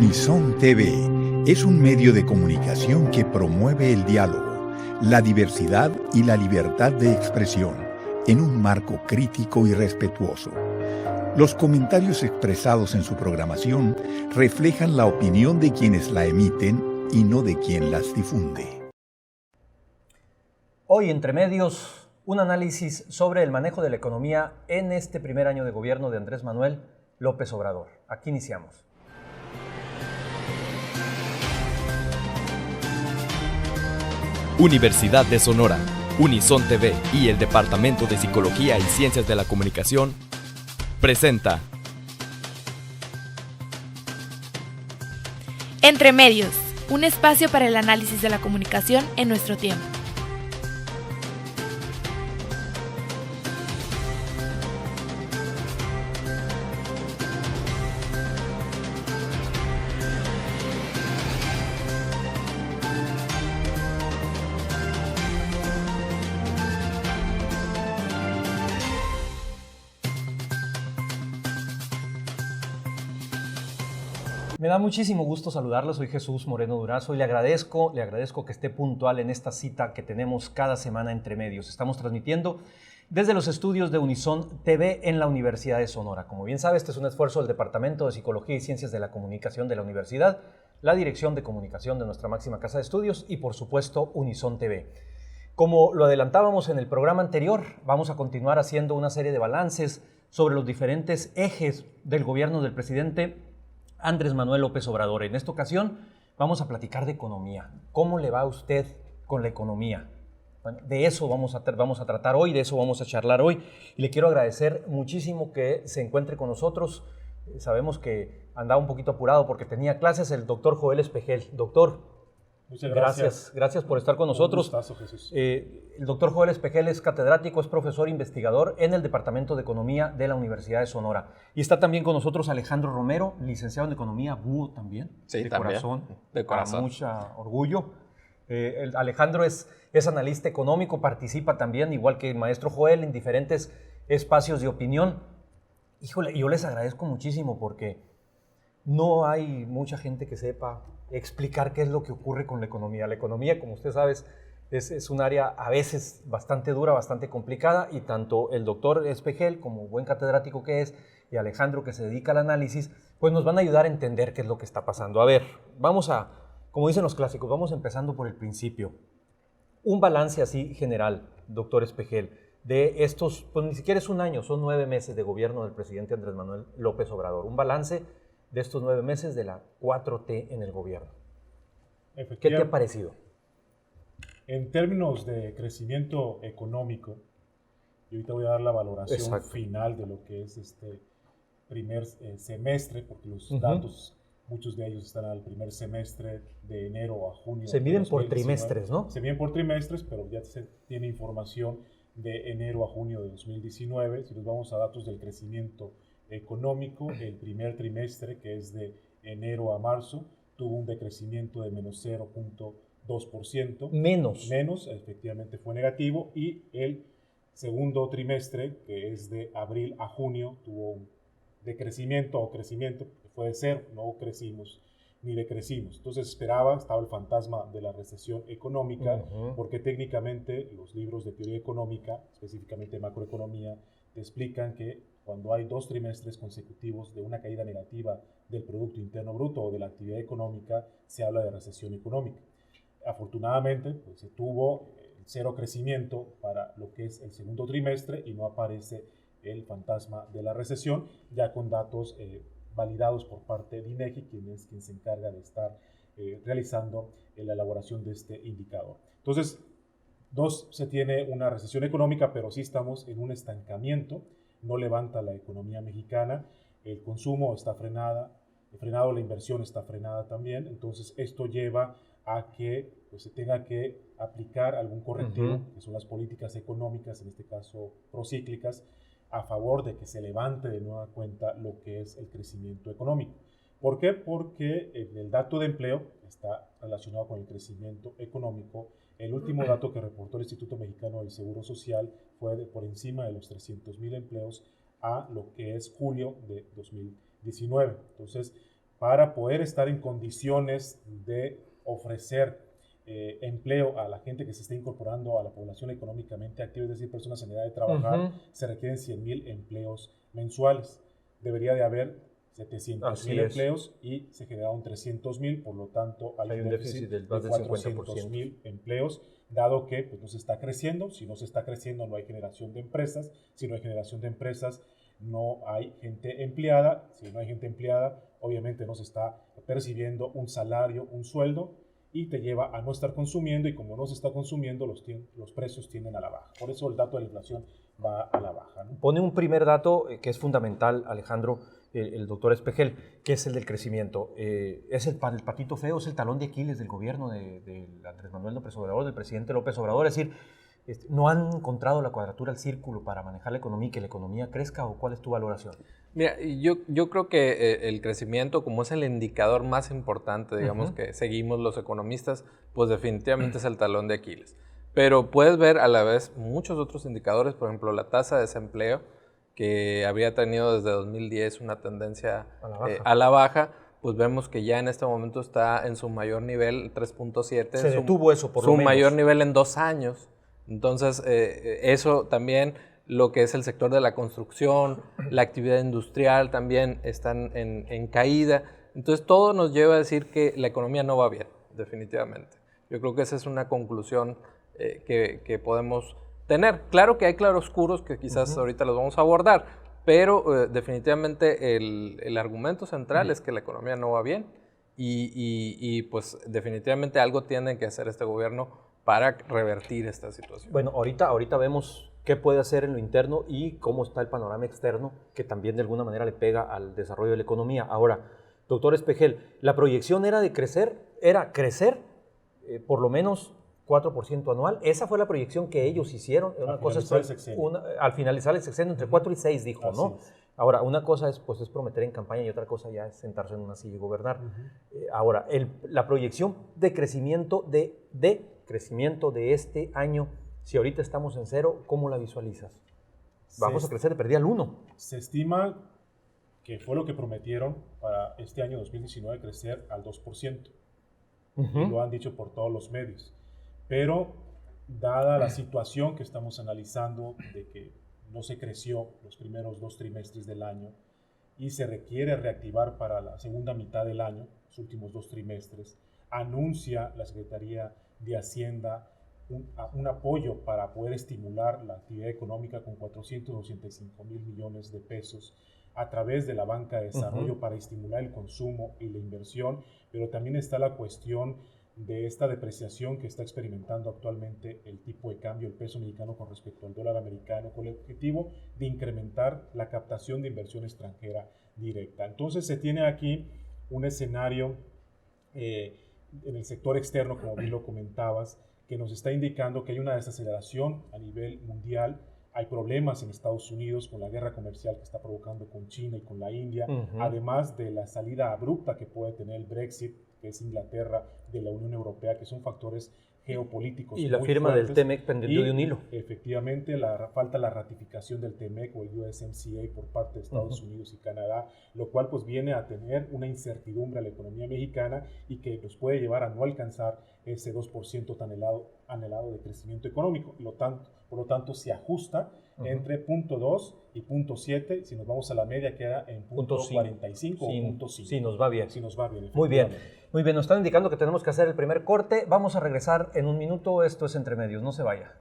Unison TV es un medio de comunicación que promueve el diálogo, la diversidad y la libertad de expresión en un marco crítico y respetuoso. Los comentarios expresados en su programación reflejan la opinión de quienes la emiten y no de quien las difunde. Hoy, Entre Medios, un análisis sobre el manejo de la economía en este primer año de gobierno de Andrés Manuel López Obrador. Aquí iniciamos. Universidad de Sonora, Unison TV y el Departamento de Psicología y Ciencias de la Comunicación presenta Entre Medios, un espacio para el análisis de la comunicación en nuestro tiempo. Me da muchísimo gusto saludarlo, soy Jesús Moreno Durazo y le agradezco que esté puntual en esta cita que tenemos cada semana Entre Medios. Estamos transmitiendo desde los estudios de Unison TV en la Universidad de Sonora. Como bien sabe, este es un esfuerzo del Departamento de Psicología y Ciencias de la Comunicación de la Universidad, la Dirección de Comunicación de nuestra máxima casa de estudios y, por supuesto, Unison TV. Como lo adelantábamos en el programa anterior, vamos a continuar haciendo una serie de balances sobre los diferentes ejes del gobierno del presidente Andrés Manuel López Obrador. En esta ocasión vamos a platicar de economía. ¿Cómo le va a usted con la economía? Bueno, de eso vamos a tratar hoy, de eso vamos a charlar hoy. Y le quiero agradecer muchísimo que se encuentre con nosotros. Sabemos que andaba un poquito apurado porque tenía clases el doctor Joel Espejel. Doctor, muchas gracias. Gracias por estar con nosotros. Un gustazo, Jesús. El doctor Joel Espejel es catedrático, es profesor investigador en el Departamento de Economía de la Universidad de Sonora. Y está también con nosotros Alejandro Romero, licenciado en Economía, búho también. Sí, de también. De corazón. Con mucho orgullo. Alejandro es analista económico, participa también, igual que el maestro Joel, en diferentes espacios de opinión. Híjole, yo les agradezco muchísimo porque no hay mucha gente que sepa explicar qué es lo que ocurre con la economía. La economía, como usted sabe, es un área a veces bastante dura, bastante complicada, y tanto el doctor Espejel, como buen catedrático que es, y Alejandro, que se dedica al análisis, pues nos van a ayudar a entender qué es lo que está pasando. A ver, como dicen los clásicos, vamos empezando por el principio. Un balance así general, doctor Espejel, de estos, pues ni siquiera es un año, son 9 meses de gobierno del presidente Andrés Manuel López Obrador. Un balance de estos 9 meses de la 4T en el gobierno. ¿Qué te ha parecido? En términos de crecimiento económico, y ahorita voy a dar la valoración final de lo que es este primer semestre, porque los datos, muchos de ellos están al primer semestre de enero a junio. Se miden por trimestres, ¿no? Se miden por trimestres, pero ya se tiene información de enero a junio de 2019. Si nos vamos a datos del crecimiento económico, el primer trimestre, que es de enero a marzo, tuvo un decrecimiento de menos 0.2%. Menos, efectivamente fue negativo, y el segundo trimestre, que es de abril a junio, tuvo un decrecimiento o crecimiento, que fue de cero, no crecimos ni decrecimos. Entonces estaba el fantasma de la recesión económica, porque técnicamente los libros de teoría económica, específicamente macroeconomía, te explican que cuando hay 2 trimestres consecutivos de una caída negativa del Producto Interno Bruto o de la actividad económica, se habla de recesión económica. Afortunadamente, pues, se tuvo cero crecimiento para lo que es el segundo trimestre y no aparece el fantasma de la recesión, ya con datos validados por parte de INEGI, quien se encarga de estar realizando la elaboración de este indicador. Entonces, no se tiene una recesión económica, pero sí estamos en un estancamiento. No levanta la economía mexicana, el consumo está frenado, la inversión está frenada también. Entonces esto lleva a que pues, se tenga que aplicar algún correctivo, que son las políticas económicas, en este caso procíclicas, a favor de que se levante de nueva cuenta lo que es el crecimiento económico. ¿Por qué? Porque el dato de empleo está relacionado con el crecimiento económico. El último dato que reportó el Instituto Mexicano del Seguro Social fue por encima de los 300,000 empleos a lo que es julio de 2019. Entonces, para poder estar en condiciones de ofrecer empleo a la gente que se está incorporando a la población económicamente activa, es decir, personas en edad de trabajar, se requieren 100,000 empleos mensuales. Debería de haber 700,000 empleos y se generaron 300,000, por lo tanto hay un déficit de 400,000 empleos, dado que pues, no se está creciendo. Si no se está creciendo, no hay generación de empresas. Si no hay generación de empresas, no hay gente empleada. Si no hay gente empleada, obviamente no se está percibiendo un salario, un sueldo, y te lleva a no estar consumiendo, y como no se está consumiendo, los precios tienden a la baja. Por eso el dato de la inflación va a la baja, ¿no? Pone un primer dato que es fundamental, Alejandro, el doctor Espejel, que es el del crecimiento. Es el patito feo, es el talón de Aquiles del gobierno de Andrés Manuel López Obrador, del presidente López Obrador. Es decir, ¿no han encontrado la cuadratura al círculo para manejar la economía y que la economía crezca? ¿O cuál es tu valoración? Mira, yo creo que el crecimiento, como es el indicador más importante, digamos, que seguimos los economistas, pues definitivamente es el talón de Aquiles. Pero puedes ver a la vez muchos otros indicadores, por ejemplo, la tasa de desempleo, que había tenido desde 2010 una tendencia a la baja, pues vemos que ya en este momento está en su mayor nivel, 3.7. Se detuvo eso, por lo menos. Su mayor nivel en 2 años. Entonces, eso también, lo que es el sector de la construcción, la actividad industrial también están en caída. Entonces, todo nos lleva a decir que la economía no va bien, definitivamente. Yo creo que esa es una conclusión que podemos tener. Claro que hay claroscuros que quizás ahorita los vamos a abordar, pero definitivamente el argumento central es que la economía no va bien y pues definitivamente algo tiene que hacer este gobierno para revertir esta situación. Bueno, ahorita vemos qué puede hacer en lo interno y cómo está el panorama externo, que también de alguna manera le pega al desarrollo de la economía. Ahora, doctor Espejel, la proyección era crecer por lo menos 4% anual. Esa fue la proyección que ellos hicieron. Al finalizar el sexenio, entre 4 y 6, dijo, Así ¿no? es. Ahora, una cosa es prometer en campaña y otra cosa ya es sentarse en una silla y gobernar. Ahora, la proyección de crecimiento de este año, si ahorita estamos en 0, ¿cómo la visualizas? Vamos a crecer de perdida al 1. Se estima que fue lo que prometieron para este año 2019, crecer al 2%. Y lo han dicho por todos los medios. Pero, dada la situación que estamos analizando de que no se creció los primeros 2 trimestres del año y se requiere reactivar para la segunda mitad del año, los últimos 2 trimestres, anuncia la Secretaría de Hacienda un apoyo para poder estimular la actividad económica con 485,000 millones de pesos a través de la banca de desarrollo para estimular el consumo y la inversión, pero también está la cuestión de esta depreciación que está experimentando actualmente el tipo de cambio, el peso mexicano con respecto al dólar americano, con el objetivo de incrementar la captación de inversión extranjera directa. Entonces se tiene aquí un escenario en el sector externo, como bien lo comentabas, que nos está indicando que hay una desaceleración a nivel mundial. Hay problemas en Estados Unidos con la guerra comercial que está provocando con China y con la India, además de la salida abrupta que puede tener el Brexit, que es Inglaterra, de la Unión Europea, que son factores geopolíticos. Y la muy firma fuertes. del TEMEC pendiente de un hilo. Efectivamente, falta la ratificación del TEMEC o el USMCA por parte de Estados Unidos y Canadá, lo cual pues viene a tener una incertidumbre a la economía mexicana y que nos puede llevar a no alcanzar ese 2% tan anhelado de crecimiento económico. Por lo tanto, se ajusta entre 0.2 y 0.7. Si nos vamos a la media, queda en 0.45 o 0.5. Sí, nos va bien. Sí, nos va bien. Muy bien. Muy bien, nos están indicando que tenemos que hacer el primer corte. Vamos a regresar en un minuto. Esto es Entre Medios. No se vaya.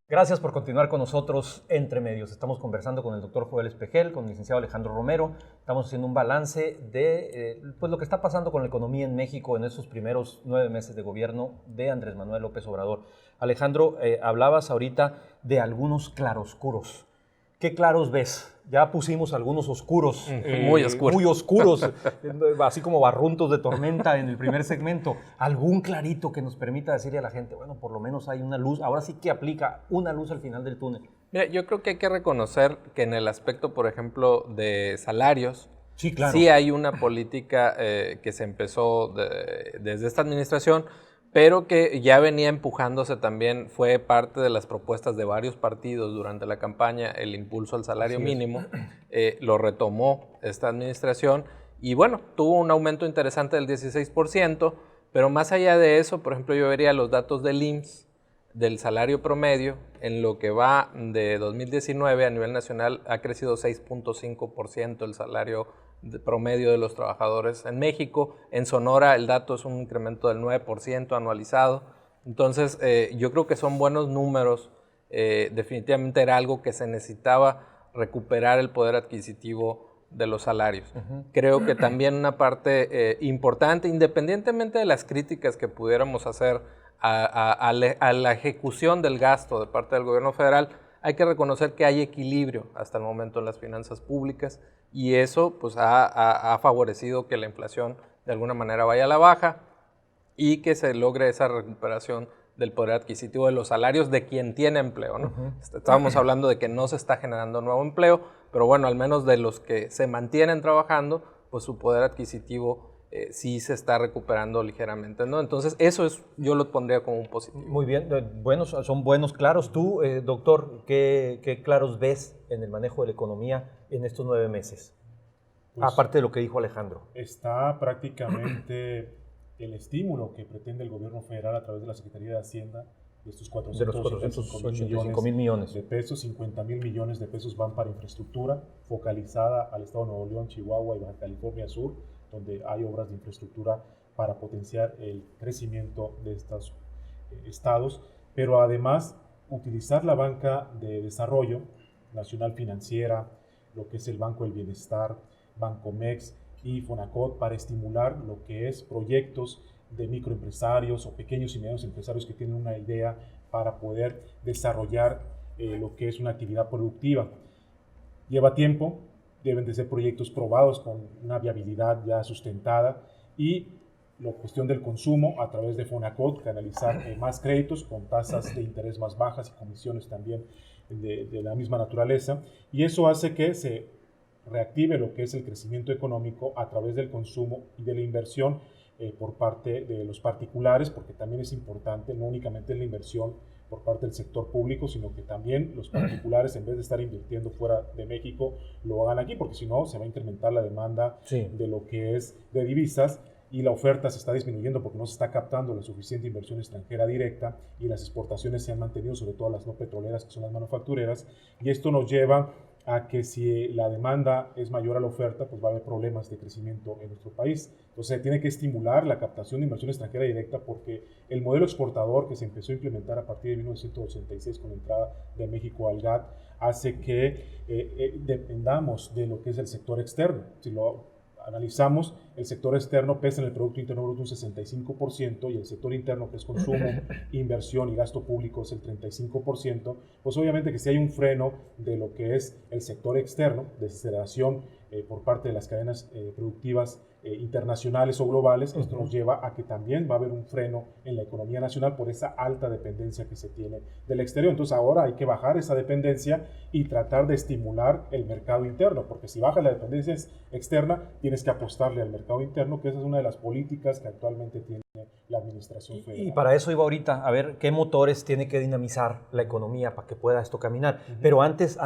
Gracias por continuar con nosotros Entre Medios. Estamos conversando con el doctor Joel Espejel, con el licenciado Alejandro Romero. Estamos haciendo un balance de pues lo que está pasando con la economía en México en esos primeros 9 meses de gobierno de Andrés Manuel López Obrador. Alejandro, hablabas ahorita de algunos claroscuros. ¿qué claros ves? Ya pusimos algunos oscuros, muy oscuros, así como barruntos de tormenta en el primer segmento. ¿Algún clarito que nos permita decirle a la gente, bueno, por lo menos hay una luz, ahora sí que aplica una luz al final del túnel? Mira, yo creo que hay que reconocer que en el aspecto, por ejemplo, de salarios, sí, claro, sí hay una política que se empezó desde esta administración, pero que ya venía empujándose también, fue parte de las propuestas de varios partidos durante la campaña, el impulso al salario mínimo, lo retomó esta administración y bueno, tuvo un aumento interesante del 16%, pero más allá de eso, por ejemplo, yo vería los datos del IMSS, del salario promedio, en lo que va de 2019 a nivel nacional ha crecido 6.5% el salario promedio de los trabajadores en México. En Sonora el dato es un incremento del 9% anualizado. Entonces yo creo que son buenos números. Definitivamente era algo que se necesitaba recuperar el poder adquisitivo de los salarios. Creo que también una parte importante, independientemente de las críticas que pudiéramos hacer a la ejecución del gasto de parte del gobierno federal, hay que reconocer que hay equilibrio hasta el momento en las finanzas públicas y eso pues, ha favorecido que la inflación de alguna manera vaya a la baja y que se logre esa recuperación del poder adquisitivo de los salarios de quien tiene empleo, ¿no? Estábamos hablando de que no se está generando nuevo empleo, pero bueno, al menos de los que se mantienen trabajando, pues su poder adquisitivo sí se está recuperando ligeramente, ¿no? Entonces, eso yo lo pondría como un positivo. Muy bien, son buenos claros. Tú, doctor, ¿qué claros ves en el manejo de la economía en estos 9 meses? Pues, aparte de lo que dijo Alejandro. Está prácticamente el estímulo que pretende el gobierno federal a través de la Secretaría de Hacienda, de estos 485 mil millones de pesos, 50 mil millones de pesos van para infraestructura focalizada al estado de Nuevo León, Chihuahua y Baja California Sur, donde hay obras de infraestructura para potenciar el crecimiento de estos estados, pero además utilizar la banca de desarrollo nacional financiera, lo que es el Banco del Bienestar, Bancomex y Fonacot para estimular lo que es proyectos de microempresarios o pequeños y medianos empresarios que tienen una idea para poder desarrollar lo que es una actividad productiva. Lleva tiempo, deben de ser proyectos probados con una viabilidad ya sustentada y la cuestión del consumo a través de Fonacot, canalizar más créditos con tasas de interés más bajas y comisiones también de la misma naturaleza, y eso hace que se reactive lo que es el crecimiento económico a través del consumo y de la inversión por parte de los particulares, porque también es importante, no únicamente la inversión por parte del sector público, sino que también los particulares, en vez de estar invirtiendo fuera de México, lo hagan aquí, porque si no, se va a incrementar la demanda de lo que es de divisas y la oferta se está disminuyendo porque no se está captando la suficiente inversión extranjera directa y las exportaciones se han mantenido, sobre todo las no petroleras, que son las manufactureras, y esto nos lleva a que si la demanda es mayor a la oferta, pues va a haber problemas de crecimiento en nuestro país. Entonces se tiene que estimular la captación de inversión extranjera directa porque el modelo exportador que se empezó a implementar a partir de 1986 con la entrada de México al GATT hace que dependamos de lo que es el sector externo. Si lo analizamos, el sector externo pesa en el Producto Interno Bruto un 65% y el sector interno, que es consumo, inversión y gasto público, es el 35%, pues obviamente que si hay un freno de lo que es el sector externo, desaceleración por parte de las cadenas productivas internacionales o globales, esto nos lleva a que también va a haber un freno en la economía nacional por esa alta dependencia que se tiene del exterior. Entonces ahora hay que bajar esa dependencia y tratar de estimular el mercado interno, porque si baja la dependencia externa, tienes que apostarle al mercado interno, que esa es una de las políticas que actualmente tiene la administración federal. Y para eso iba ahorita, a ver qué motores tiene que dinamizar la economía para que pueda esto caminar. Pero antes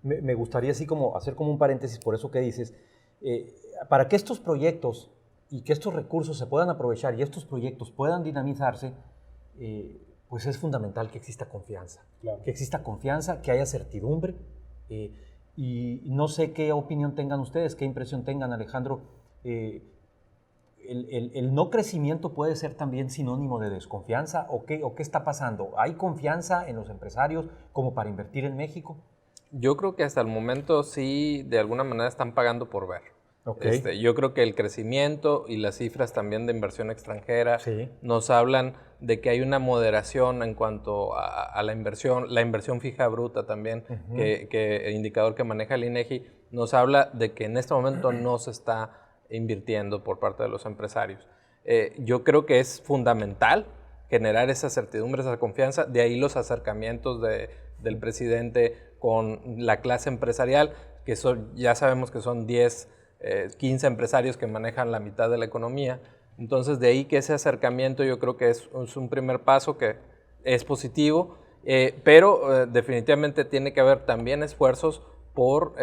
me gustaría así como hacer como un paréntesis por eso que dices, para que estos proyectos y que estos recursos se puedan aprovechar y estos proyectos puedan dinamizarse, pues es fundamental que exista confianza. Claro. Que exista confianza, que haya certidumbre. Y no sé qué opinión tengan ustedes, qué impresión tengan, Alejandro. ¿El no crecimiento puede ser también sinónimo de desconfianza? ¿O qué está pasando? ¿Hay confianza en los empresarios como para invertir en México? Yo creo que hasta el momento sí, de alguna manera están pagando por ver. Yo creo que el crecimiento y las cifras también de inversión extranjera nos hablan de que hay una moderación en cuanto a la inversión fija bruta también, que el indicador que maneja el INEGI nos habla de que en este momento no se está invirtiendo por parte de los empresarios. Yo creo que es fundamental generar esa certidumbre, esa confianza, de ahí los acercamientos del presidente con la clase empresarial, que ya sabemos que son 10, 15 empresarios que manejan la mitad de la economía. Entonces, de ahí que ese acercamiento yo creo que es un primer paso que es positivo, pero definitivamente tiene que haber también esfuerzos por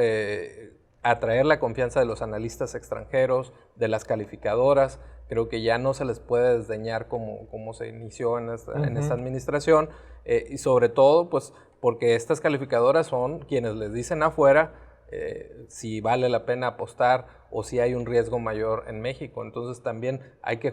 atraer la confianza de los analistas extranjeros, de las calificadoras. Creo que ya no se les puede desdeñar como se inició en esta administración, y sobre todo pues porque estas calificadoras son quienes les dicen afuera si vale la pena apostar o si hay un riesgo mayor en México. Entonces también hay que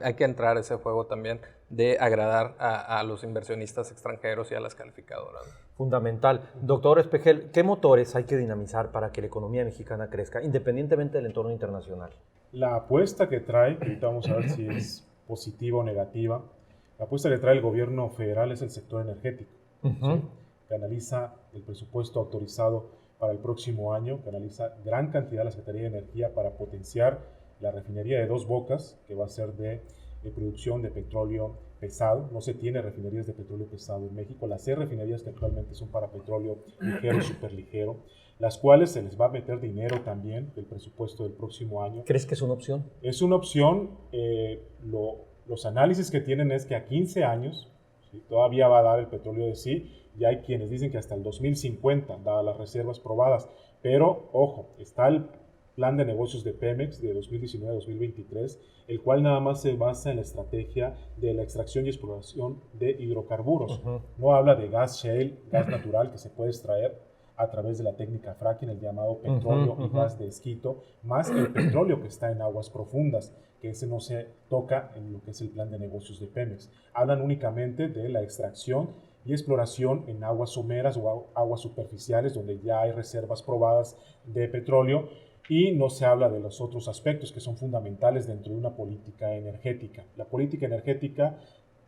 hay que entrar a ese juego también de agradar a los inversionistas extranjeros y a las calificadoras. Fundamental. Doctor Espejel, ¿qué motores hay que dinamizar para que la economía mexicana crezca, independientemente del entorno internacional? La apuesta que trae, que ahorita vamos a ver si es positiva o negativa, la apuesta que trae el gobierno federal es el sector energético, ¿sí? Que analiza el presupuesto autorizado para el próximo año, que analiza gran cantidad de la Secretaría de Energía para potenciar la refinería de Dos Bocas, que va a ser de producción de petróleo pesado. No se tiene refinerías de petróleo pesado en México. Las 6 refinerías que actualmente son para petróleo ligero y superligero, las cuales se les va a meter dinero también del presupuesto del próximo año. ¿Crees que es una opción? Es una opción. Los análisis que tienen es que a 15 años, ¿sí?, todavía va a dar el petróleo de sí, y hay quienes dicen que hasta el 2050, dadas las reservas probadas. Pero, ojo, está el plan de negocios de Pemex de 2019 a 2023, el cual nada más se basa en la estrategia de la extracción y exploración de hidrocarburos. No habla de gas shale, gas natural que se puede extraer a través de la técnica fracking, el llamado petróleo y gas de esquisto, más el petróleo que está en aguas profundas, que ese no se toca en lo que es el plan de negocios de Pemex. Hablan únicamente de la extracción y exploración en aguas someras o aguas superficiales, donde ya hay reservas probadas de petróleo, y no se habla de los otros aspectos que son fundamentales dentro de una política energética. La política energética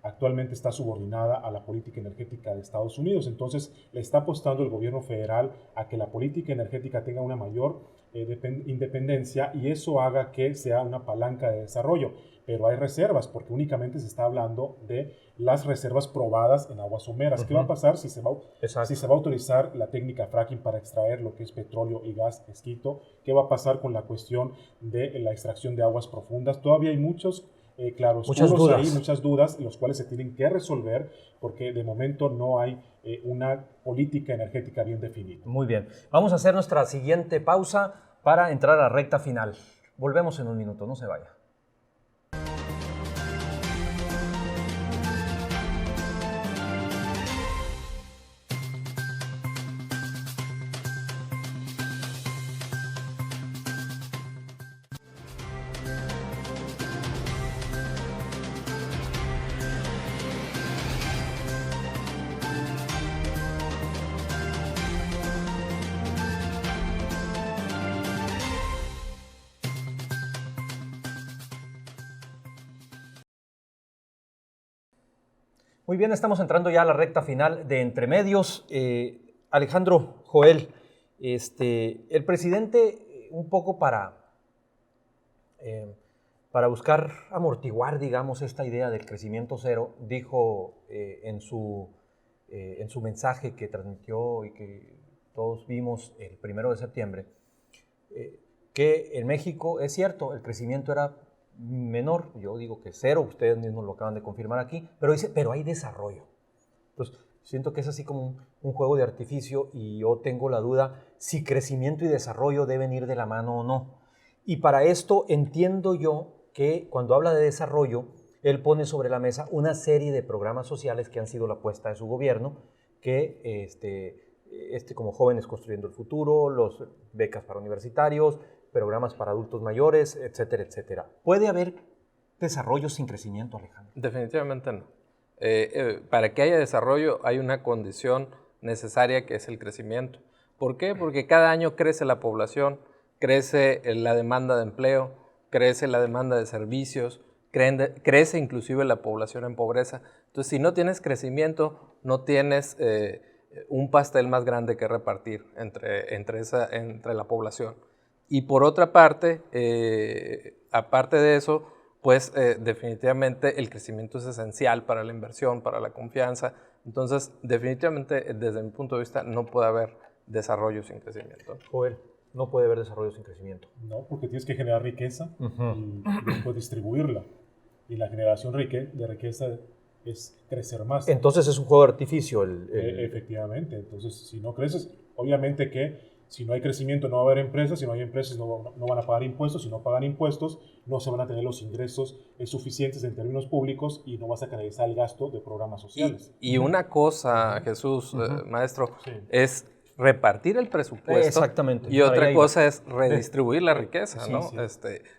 actualmente está subordinada a la política energética de Estados Unidos, entonces le está apostando el gobierno federal a que la política energética tenga una mayor independencia, y eso haga que sea una palanca de desarrollo. Pero hay reservas, porque únicamente se está hablando de las reservas probadas en aguas someras. ¿Qué va a pasar si se va a autorizar la técnica fracking para extraer lo que es petróleo y gas esquisto? ¿Qué va a pasar con la cuestión de la extracción de aguas profundas? Todavía hay muchos muchas dudas, los cuales se tienen que resolver, porque de momento no hay una política energética bien definida. Muy bien. Vamos a hacer nuestra siguiente pausa para entrar a la recta final. Volvemos en un minuto, no se vaya. Muy bien, estamos entrando ya a la recta final de Entre Medios. Alejandro, Joel, el presidente, un poco para buscar amortiguar, digamos, esta idea del crecimiento cero, dijo en su mensaje que transmitió y que todos vimos el 1 de septiembre, que en México, es cierto, el crecimiento era menor, yo digo que cero, ustedes mismos lo acaban de confirmar aquí, pero dice, pero hay desarrollo. Entonces, siento que es así como un juego de artificio, y yo tengo la duda si crecimiento y desarrollo deben ir de la mano o no. Y para esto entiendo yo que cuando habla de desarrollo, él pone sobre la mesa una serie de programas sociales que han sido la apuesta de su gobierno, que como Jóvenes Construyendo el Futuro, los becas para universitarios, programas para adultos mayores, etcétera, etcétera. ¿Puede haber desarrollo sin crecimiento, Alejandro? Definitivamente no. Para que haya desarrollo hay una condición necesaria, que es el crecimiento. ¿Por qué? Porque cada año crece la población, crece la demanda de empleo, crece la demanda de servicios, crece inclusive la población en pobreza. Entonces, si no tienes crecimiento, no tienes un pastel más grande que repartir entre la población. Y por otra parte, aparte de eso, pues definitivamente el crecimiento es esencial para la inversión, para la confianza. Entonces, definitivamente, desde mi punto de vista, no puede haber desarrollo sin crecimiento. Joel, no puede haber desarrollo sin crecimiento. No, porque tienes que generar riqueza y después distribuirla. Y la generación de riqueza es crecer más. Entonces es un juego de artificio. Efectivamente. Entonces, si no creces, obviamente que si no hay crecimiento no va a haber empresas, si no hay empresas no van a pagar impuestos, si no pagan impuestos no se van a tener los ingresos suficientes en términos públicos y no vas a canalizar el gasto de programas sociales. Y una cosa, Jesús, maestro, es repartir el presupuesto. Exactamente. Y otra cosa es redistribuir la riqueza, Sí, ¿no? sí.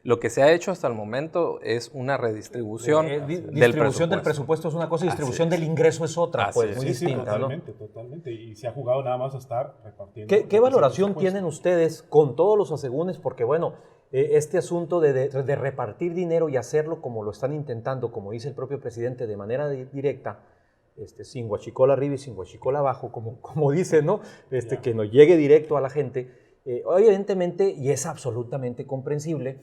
Lo que se ha hecho hasta el momento es una redistribución distribución del presupuesto es una cosa y distribución del ingreso es otra, pues muy distinta, totalmente, ¿no? Totalmente. Y se ha jugado nada más a estar repartiendo. ¿Qué valoración tienen ustedes con todos los asegúnes? Porque bueno, este asunto de repartir dinero y hacerlo como lo están intentando, como dice el propio presidente, de manera directa, sin huachicola arriba y sin huachicola abajo, como dice, ¿no? Que nos llegue directo a la gente. Evidentemente, y es absolutamente comprensible,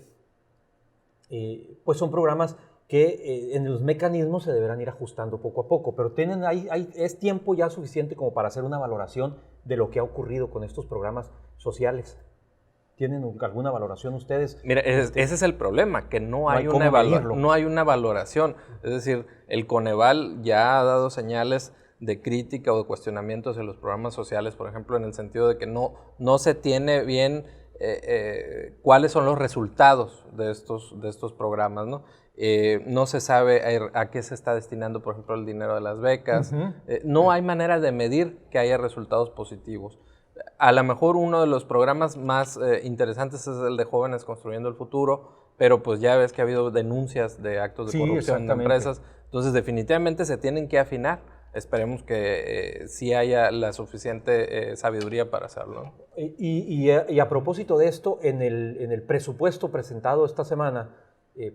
pues son programas que en los mecanismos se deberán ir ajustando poco a poco, pero es tiempo ya suficiente como para hacer una valoración de lo que ha ocurrido con estos programas sociales. ¿Tienen alguna valoración ustedes? Mira, ese es el problema, que no hay una valoración. Es decir, el Coneval ya ha dado señales de crítica o de cuestionamientos en los programas sociales, por ejemplo, en el sentido de que no se tiene bien cuáles son los resultados de estos programas, ¿no? No se sabe a qué se está destinando, por ejemplo, el dinero de las becas. No hay manera de medir que haya resultados positivos. A lo mejor uno de los programas más interesantes es el de Jóvenes Construyendo el Futuro, pero pues ya ves que ha habido denuncias de actos de corrupción en empresas. Entonces definitivamente se tienen que afinar. Esperemos que sí haya la suficiente sabiduría para hacerlo. Y a propósito de esto, en el presupuesto presentado esta semana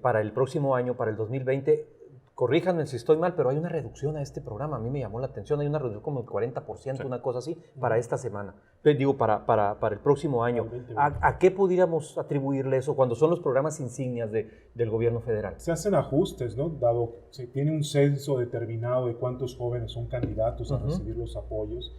para el próximo año, para el 2020, corríjanme si estoy mal, pero hay una reducción a este programa. A mí me llamó la atención, hay una reducción como el 40%, sí, una cosa así, para esta semana. Digo, para el próximo año. ¿A qué pudiéramos atribuirle eso cuando son los programas insignias del gobierno federal? Se hacen ajustes, ¿no? Dado se tiene un censo determinado de cuántos jóvenes son candidatos a recibir los apoyos.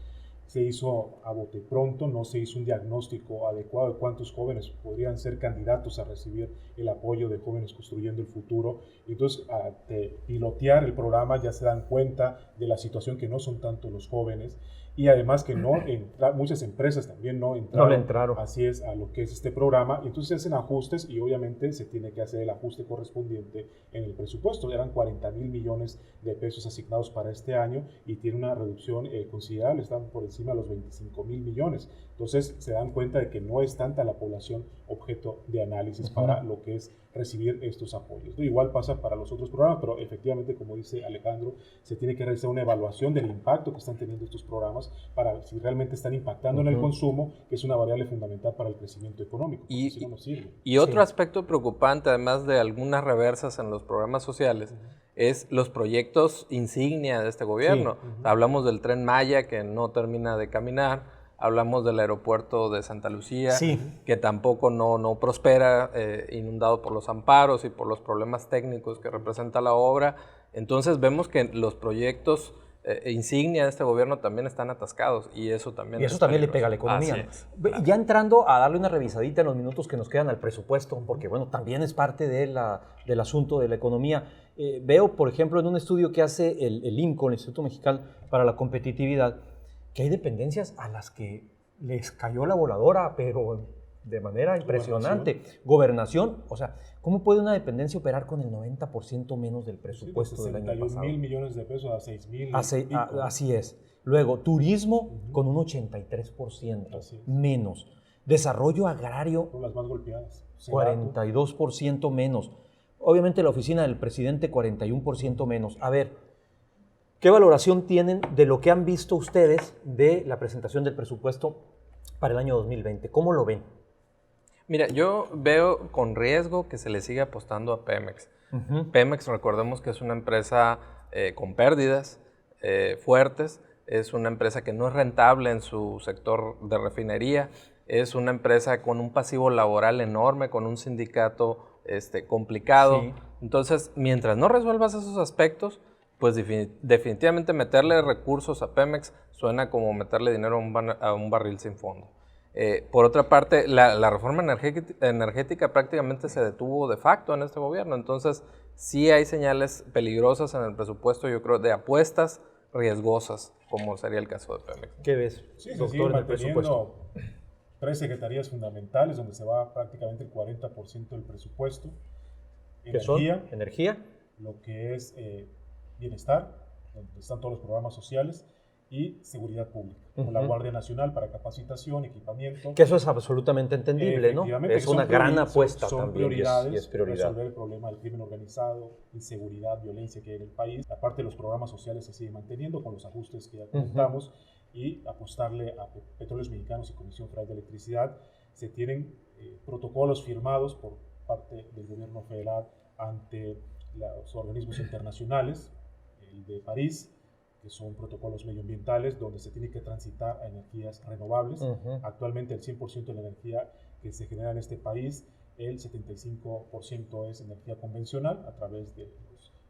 Se hizo a bote pronto, no se hizo un diagnóstico adecuado de cuántos jóvenes podrían ser candidatos a recibir el apoyo de Jóvenes Construyendo el Futuro. Entonces, de pilotear el programa ya se dan cuenta de la situación que no son tanto los jóvenes y además que muchas empresas también no entraron, así es, a lo que es este programa. Entonces se hacen ajustes y obviamente se tiene que hacer el ajuste correspondiente en el presupuesto. Eran 40,000 millones de pesos asignados para este año y tiene una reducción considerable, están por encima de los 25,000 millones. Entonces se dan cuenta de que no es tanta la población objeto de análisis para lo que es recibir estos apoyos. Igual pasa para los otros programas, pero efectivamente, como dice Alejandro, se tiene que realizar una evaluación del impacto que están teniendo estos programas para ver si realmente están impactando en el consumo, que es una variable fundamental para el crecimiento económico, porque si no, no sirve. Y otro aspecto preocupante, además de algunas reversas en los programas sociales, es los proyectos insignia de este gobierno. Hablamos del Tren Maya, que no termina de caminar. Hablamos del aeropuerto de Santa Lucía, que tampoco no prospera, inundado por los amparos y por los problemas técnicos que representa la obra. Entonces vemos que los proyectos insignia de este gobierno también están atascados y eso también le pega a la economía. Ya entrando a darle una revisadita en los minutos que nos quedan al presupuesto, porque bueno, también es parte del asunto de la economía. Veo, por ejemplo, en un estudio que hace el IMCO, el Instituto Mexicano para la Competitividad, que hay dependencias a las que les cayó la voladora, pero de manera impresionante. Gobernación, o sea, ¿cómo puede una dependencia operar con el 90% menos del presupuesto del año pasado? 61,000 millones de pesos a 6,000. Así es. Luego, turismo con un 83% menos. Desarrollo agrario, son las más golpeadas. 42% menos. Obviamente la oficina del presidente, 41% menos. A ver, ¿qué valoración tienen de lo que han visto ustedes de la presentación del presupuesto para el año 2020? ¿Cómo lo ven? Mira, yo veo con riesgo que se le siga apostando a Pemex. Pemex, recordemos que es una empresa con pérdidas fuertes, es una empresa que no es rentable en su sector de refinería, es una empresa con un pasivo laboral enorme, con un sindicato complicado. Sí. Entonces, mientras no resuelvas esos aspectos, pues definitivamente meterle recursos a Pemex suena como meterle dinero a un barril sin fondo. Por otra parte, la reforma energética prácticamente se detuvo de facto en este gobierno, entonces sí hay señales peligrosas en el presupuesto, yo creo, de apuestas riesgosas, como sería el caso de Pemex. ¿Qué ves, Sí, se doctor, siguen en el presupuesto? manteniendo 3 secretarías fundamentales donde se va prácticamente el 40% del presupuesto. ¿Qué son? Energía, Energía. lo que es bienestar, donde están todos los programas sociales, y seguridad pública, con la Guardia Nacional para capacitación, equipamiento. Que eso es absolutamente entendible, ¿no? Efectivamente, Es que son una gran priori- apuesta son también prioridades, y es prioridad. resolver el problema del crimen organizado, inseguridad, violencia que hay en el país. Aparte, los programas sociales se siguen manteniendo con los ajustes que ya comentamos y apostarle a Petróleos Mexicanos y Comisión Federal de Electricidad. Se tienen protocolos firmados por parte del gobierno federal ante los organismos internacionales, el de París, que son protocolos medioambientales donde se tiene que transitar a energías renovables. Actualmente el 100% de la energía que se genera en este país, el 75% es energía convencional a través del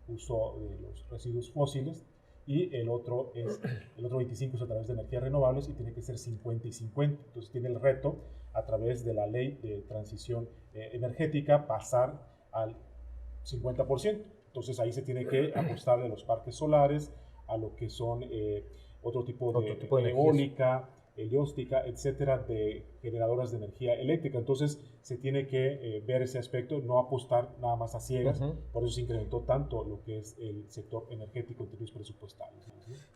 uso de los residuos fósiles y el otro 25% es a través de energías renovables y tiene que ser 50 y 50. Entonces tiene el reto a través de la ley de transición energética pasar al 50%. Entonces ahí se tiene que apostarle a los parques solares, a lo que son otro tipo de eólica, helióstica, etcétera, de generadoras de energía eléctrica. Entonces se tiene que ver ese aspecto, no apostar nada más a ciegas. Por eso se incrementó tanto lo que es el sector energético en términos presupuestales.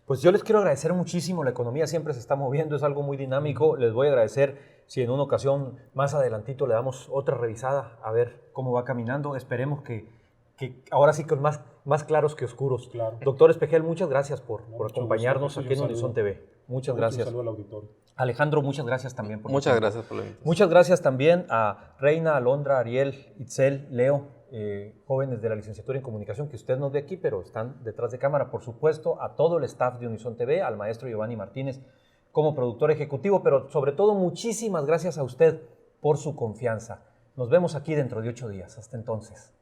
Pues yo les quiero agradecer muchísimo, la economía siempre se está moviendo, es algo muy dinámico. Les voy a agradecer si en una ocasión más adelantito le damos otra revisada a ver cómo va caminando. Esperemos que ahora sí con más claros que oscuros. Claro. Doctor Espejel, muchas gracias por Mucho acompañarnos gusto, aquí en un Unison saludo. TV. Muchas gracias. Un saludo al auditorio. Alejandro, muchas gracias también por Muchas gracias por la invitación. Muchas gracias también a Reina, Alondra, Ariel, Itzel, Leo, jóvenes de la licenciatura en comunicación que usted no ve aquí, pero están detrás de cámara. Por supuesto, a todo el staff de Unison TV, al maestro Giovanni Martínez como productor ejecutivo, pero sobre todo muchísimas gracias a usted por su confianza. Nos vemos aquí dentro de 8 días. Hasta entonces.